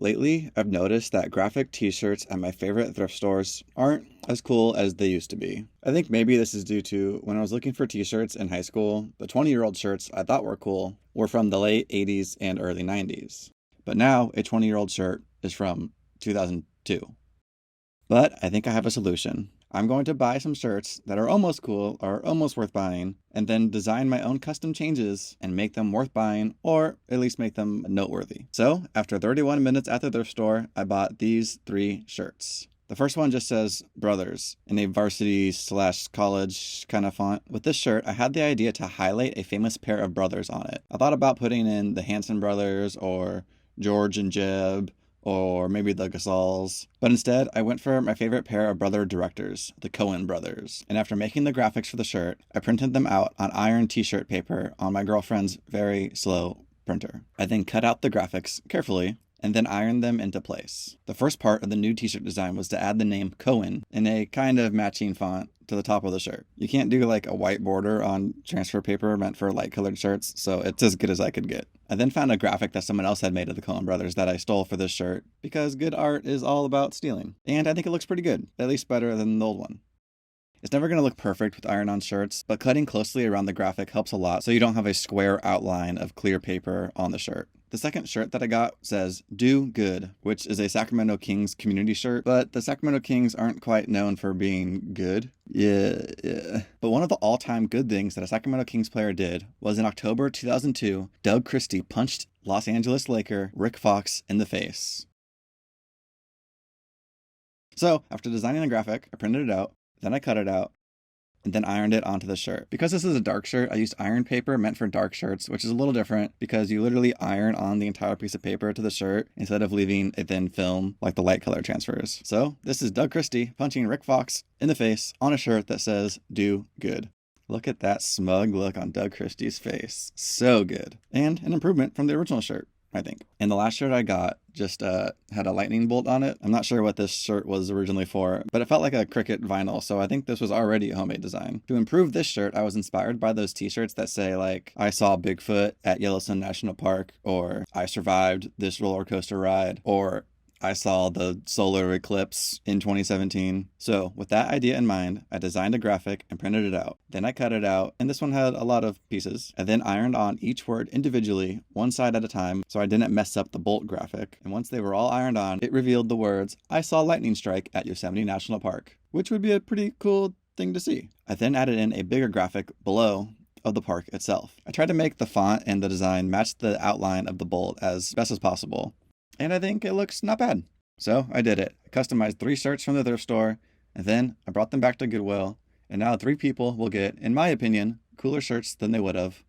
Lately, I've noticed that graphic t-shirts at my favorite thrift stores aren't as cool as they used to be. I think maybe this is due to when I was looking for t-shirts in high school, the 20-year-old shirts I thought were cool were from the late 80s and early 90s. But now a 20-year-old shirt is from 2002. But I think I have a solution. I'm going to buy some shirts that are almost cool or almost worth buying, and then design my own custom changes and make them worth buying, or at least make them noteworthy. So, after 31 minutes at the thrift store, I bought these 3 shirts. The first one just says Brothers in a varsity/college kind of font. With this shirt, I had the idea to highlight a famous pair of brothers on it. I thought about putting in the Hanson brothers or George and Jeb, or maybe the Gasols. But instead, I went for my favorite pair of brother directors, the Coen brothers. And after making the graphics for the shirt, I printed them out on iron t-shirt paper on my girlfriend's very slow printer. I then cut out the graphics carefully and then ironed them into place. The first part of the new t-shirt design was to add the name Coen in a kind of matching font to the top of the shirt. You can't do like a white border on transfer paper meant for light colored shirts, so it's as good as I could get. I then found a graphic that someone else had made of the Coen brothers that I stole for this shirt, because good art is all about stealing. And I think it looks pretty good, at least better than the old one. It's never going to look perfect with iron-on shirts, but cutting closely around the graphic helps a lot so you don't have a square outline of clear paper on the shirt. The second shirt that I got says Do Good, which is a Sacramento Kings community shirt, but the Sacramento Kings aren't quite known for being good. Yeah. But one of the all-time good things that a Sacramento Kings player did was in October 2002, Doug Christie punched Los Angeles Laker Rick Fox in the face. So, after designing the graphic, I printed it out, then I cut it out, and then ironed it onto the shirt. Because this is a dark shirt, I used iron paper meant for dark shirts, which is a little different because you literally iron on the entire piece of paper to the shirt instead of leaving a thin film like the light color transfers. So this is Doug Christie punching Rick Fox in the face on a shirt that says Do Good. Look at that smug look on Doug Christie's face. So good. And an improvement from the original shirt, I think. And the last shirt I got just had a lightning bolt on it. I'm not sure what this shirt was originally for, but it felt like a Cricut vinyl, so I think this was already a homemade design. To improve this shirt, I was inspired by those t-shirts that say like, I saw Bigfoot at Yellowstone National Park, or I survived this roller coaster ride, or I saw the solar eclipse in 2017. So with that idea in mind, I designed a graphic and printed it out. Then I cut it out, and this one had a lot of pieces. I then ironed on each word individually, one side at a time, so I didn't mess up the bolt graphic. And once they were all ironed on, it revealed the words, I saw lightning strike at Yosemite National Park, which would be a pretty cool thing to see. I then added in a bigger graphic below of the park itself. I tried to make the font and the design match the outline of the bolt as best as possible. And I think it looks not bad. So I did it. I customized 3 shirts from the thrift store, and then I brought them back to Goodwill, and now 3 people will get, in my opinion, cooler shirts than they would have